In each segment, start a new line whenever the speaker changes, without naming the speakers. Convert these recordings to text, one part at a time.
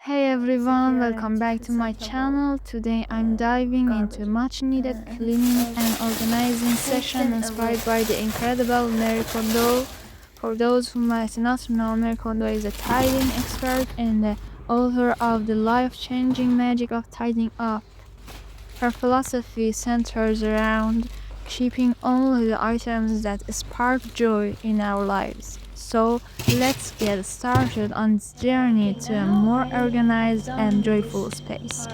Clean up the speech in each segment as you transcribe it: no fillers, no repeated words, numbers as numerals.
Hey everyone, welcome back to my channel. Today I'm diving into much needed cleaning and organizing session inspired by the incredible Marie Kondo. For those who might not know, Marie Kondo is a tidying expert and the author of The Life-Changing Magic of Tidying Up. Her philosophy centers around keeping only the items that spark joy in our lives. So let's get started on this journey to a more organized and joyful space.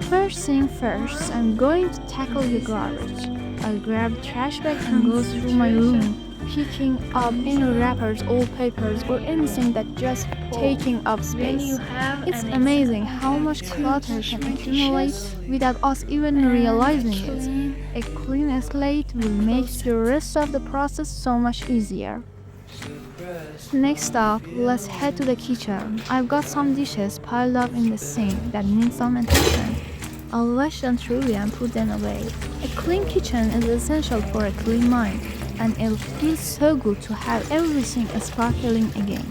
First thing first, I'm going to tackle the garbage. I'll grab the trash bag and go through my room, picking up any wrappers, old papers, or anything that just taking up space. It's amazing how much clutter can accumulate without us even realizing it. A clean slate will make the rest of the process so much easier. Next up, let's head to the kitchen. I've got some dishes piled up in the sink that need some attention. I'll wash them thoroughly and put them away. A clean kitchen is essential for a clean mind, and it'll feel so good to have everything sparkling again.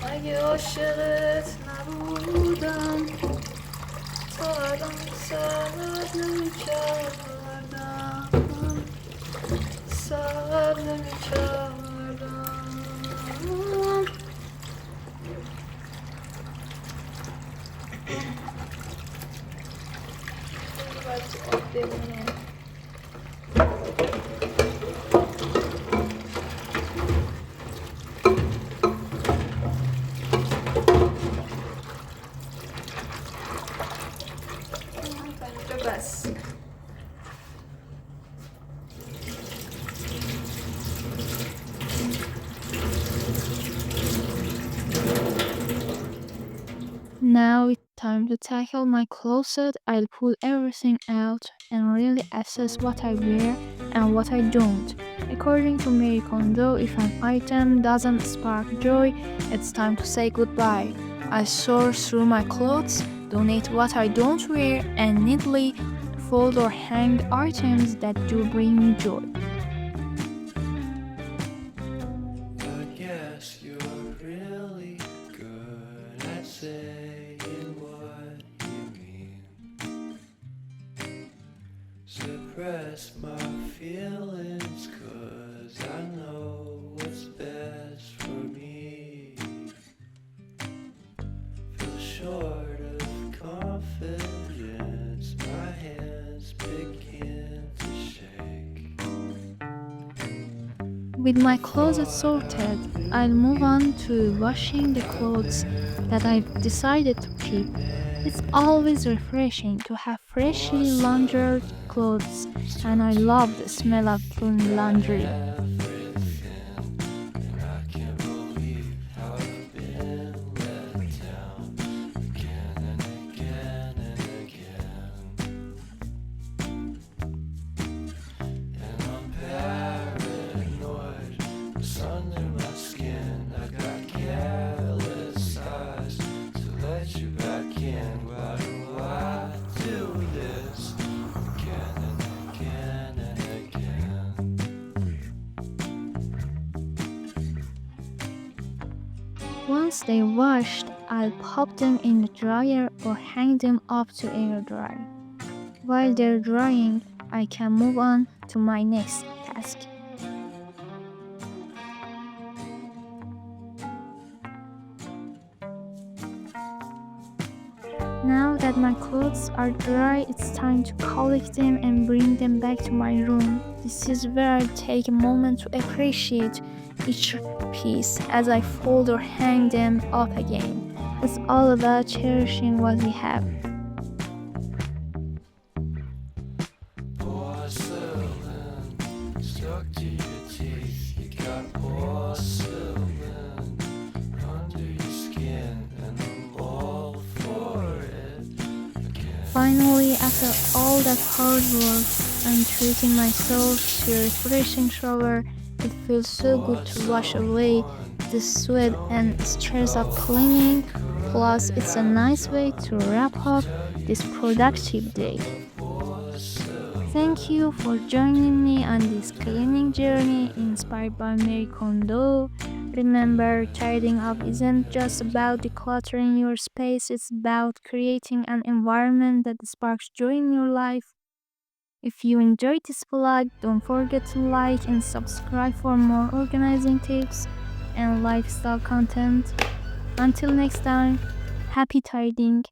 اگه عاشقت نبودم تا الان سرد نمی‌کردم باید تو آب بمونه. بس Now it's time to tackle my closet. I'll pull everything out and really assess what I wear and what I don't. According to Marie Kondo, if an item doesn't spark joy, it's time to say goodbye. I sort through my clothes, donate what I don't wear, and neatly fold or hang the items that do bring me joy.
I guess you're really good at saying what you mean. Suppress my feelings 'cause I know what's best for me. Feel short of confidence, my hands begin to shake.
With my closet sorted, I'll move on to washing the clothes that I've decided to keep. It's always refreshing to have freshly laundered clothes, and I love the smell of clean laundry. Once they washed, I'll pop them in the dryer or hang them up to air dry. While they're drying, I can move on to my next task. Now that my clothes are dry, it's time to collect them and bring them back to my room. This is where I take a moment to appreciate each piece as I fold or hang them up again. It's all about cherishing what we have.
Porcelain stuck to your teeth. You got porcelain under your skin, and I'm all for it again.
Finally, after all that hard work, I'm treating myself to a refreshing shower. It feels so good to wash away the sweat and stress of cleaning. Plus, it's a nice way to wrap up this productive day. Thank you for joining me on this cleaning journey inspired by Marie Kondo. Remember, tidying up isn't just about decluttering your space, it's about creating an environment that sparks joy in your life. If you enjoyed this vlog, don't forget to like and subscribe for more organizing tips. and lifestyle content. Until next time, happy tidying.